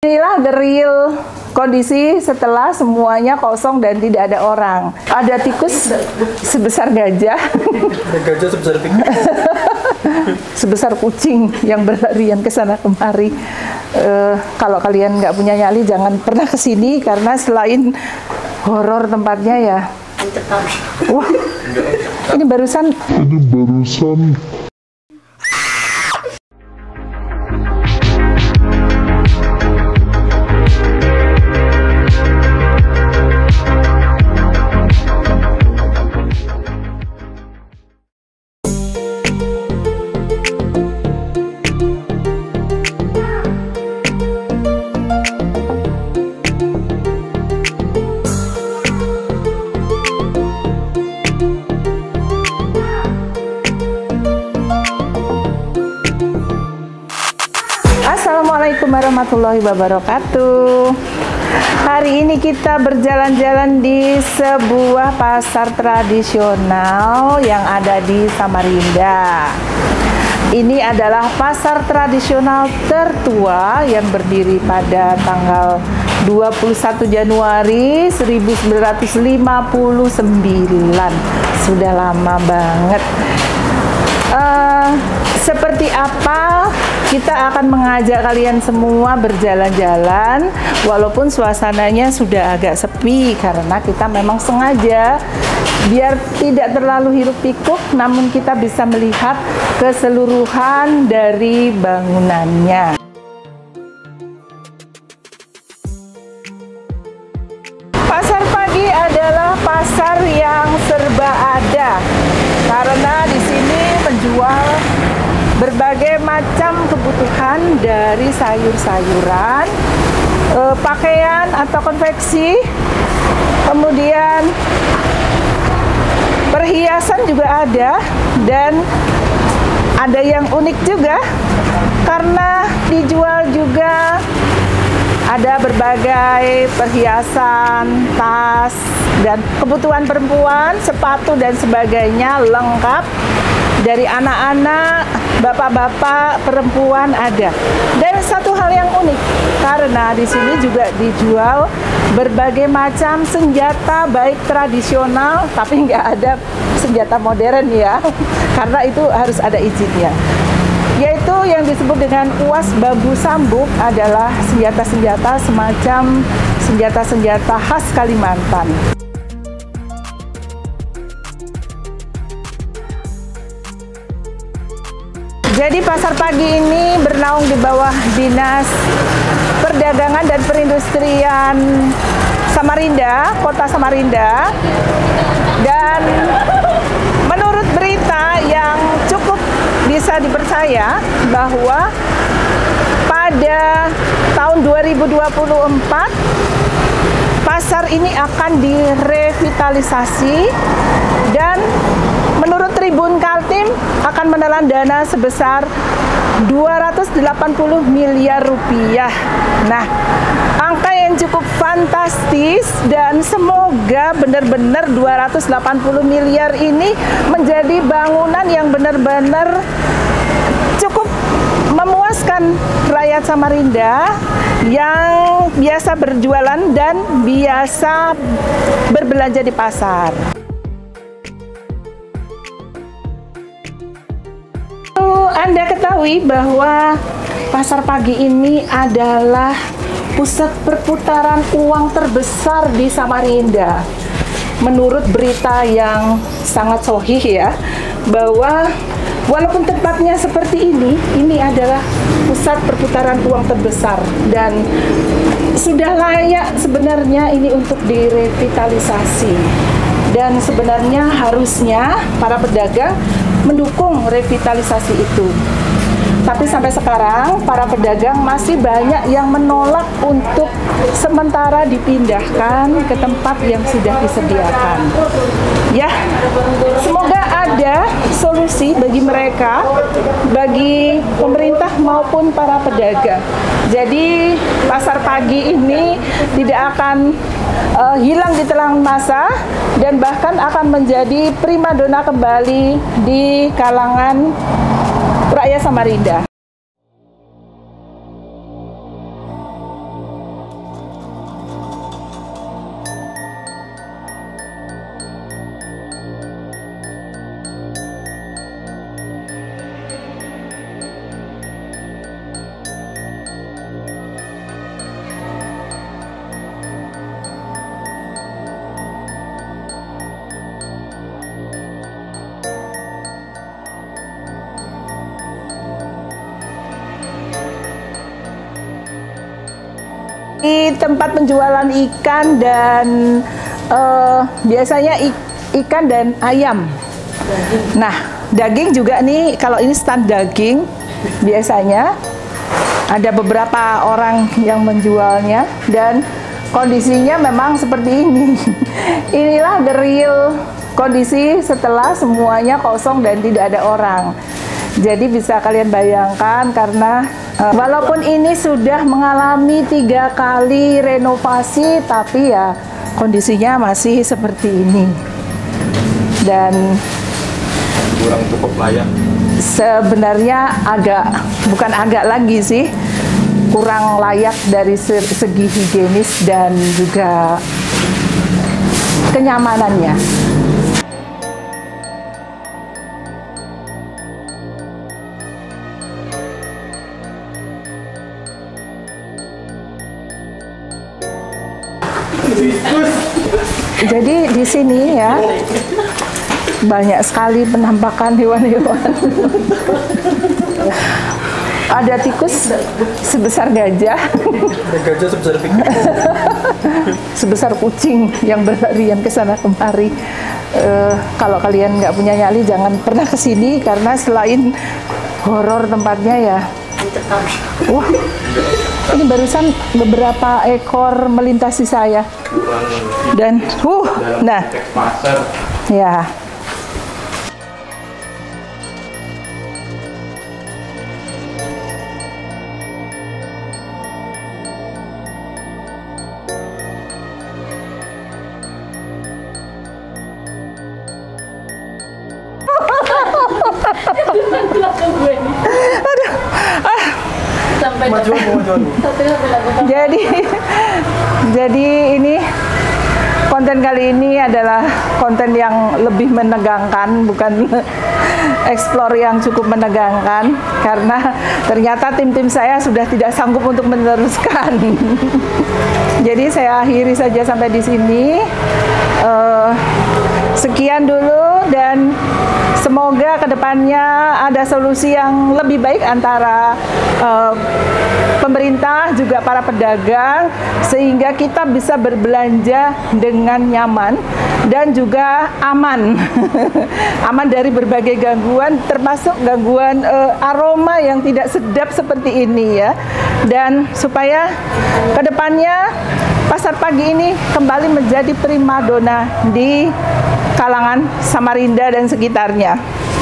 Inilah the real kondisi setelah semuanya kosong dan tidak ada orang. Ada tikus sebesar gajah. Gajah sebesar tikus. Sebesar kucing yang berlarian ke sana kemari. Kalau kalian nggak punya nyali, jangan pernah ke sini karena selain horor tempatnya ya. Wah, ini barusan. Assalamualaikum warahmatullahi wabarakatuh. Hari ini kita berjalan-jalan di sebuah pasar tradisional yang ada di Samarinda. Ini adalah pasar tradisional tertua yang berdiri pada tanggal 21 Januari 1959. Sudah lama banget. Seperti apa kita akan mengajak kalian semua berjalan-jalan walaupun suasananya sudah agak sepi karena kita memang sengaja biar tidak terlalu hiruk pikuk, namun kita bisa melihat keseluruhan dari bangunannya. Pasar pagi adalah pasar yang serba ada karena di sini menjual berbagai macam kebutuhan dari sayur-sayuran, pakaian atau konveksi, kemudian perhiasan juga ada, dan ada yang unik juga karena dijual juga ada berbagai perhiasan, tas, dan kebutuhan perempuan, sepatu dan sebagainya lengkap. Dari anak-anak, bapak-bapak, perempuan ada. Dan satu hal yang unik, karena di sini juga dijual berbagai macam senjata, baik tradisional, tapi nggak ada senjata modern ya, karena itu harus ada izinnya. Yaitu yang disebut dengan uas bambu sambuk adalah senjata-senjata semacam senjata-senjata khas Kalimantan. Jadi pasar pagi ini bernaung di bawah Dinas Perdagangan dan Perindustrian Samarinda, Kota Samarinda. Dan menurut berita yang cukup bisa dipercaya bahwa pada tahun 2024 pasar ini akan direvitalisasi dan menurut Tribun Kaltim akan menelan dana sebesar 280 miliar rupiah. Nah, angka yang cukup fantastis dan semoga benar-benar 280 miliar ini menjadi bangunan yang benar-benar cukup memuaskan rakyat Samarinda yang biasa berjualan dan biasa berbelanja di pasar. Anda ketahui bahwa pasar pagi ini adalah pusat perputaran uang terbesar di Samarinda. Menurut berita yang sangat sahih ya, bahwa walaupun tempatnya seperti ini adalah pusat perputaran uang terbesar dan sudah layak sebenarnya ini untuk direvitalisasi. Dan sebenarnya harusnya para pedagang mendukung revitalisasi itu. Tapi sampai sekarang para pedagang masih banyak yang menolak untuk sementara dipindahkan ke tempat yang sudah disediakan. Ya, semoga ada solusi bagi mereka, bagi pemerintah maupun para pedagang. Jadi pasar pagi ini tidak akan hilang di telan masa dan bahkan akan menjadi primadona kembali di kalangan rakyat Samarinda. Di tempat penjualan ikan dan biasanya ikan dan ayam. Nah, daging juga nih, kalau ini stand daging, biasanya ada beberapa orang yang menjualnya dan kondisinya memang seperti ini. Inilah the real kondisi setelah semuanya kosong dan tidak ada orang. Jadi bisa kalian bayangkan, karena walaupun ini sudah mengalami 3 kali renovasi, tapi ya kondisinya masih seperti ini. Dan kurang cukup layak. Sebenarnya bukan agak lagi sih, kurang layak dari segi higienis dan juga kenyamanannya. Jadi di sini ya banyak sekali penampakan hewan-hewan. Ada tikus sebesar gajah. Ada gajah sebesar pingping. Sebesar kucing yang berlarian ke sana kemari. Kalau kalian nggak punya nyali, jangan pernah ke sini, karena selain horor tempatnya ya. Wah, ini barusan beberapa ekor melintasi saya. Dan nah, ya. Jadi ini konten kali ini adalah konten yang lebih menegangkan, bukan explore yang cukup menegangkan, karena ternyata tim-tim saya sudah tidak sanggup untuk meneruskan. Jadi saya akhiri saja sampai di sini. Sekian dulu, dan semoga kedepannya ada solusi yang lebih baik antara pemerintah juga para pedagang, sehingga kita bisa berbelanja dengan nyaman dan juga aman. Aman dari berbagai gangguan, termasuk gangguan aroma yang tidak sedap seperti ini ya. Dan supaya kedepannya Pasar Pagi ini kembali menjadi primadona di kalangan Samarinda dan sekitarnya.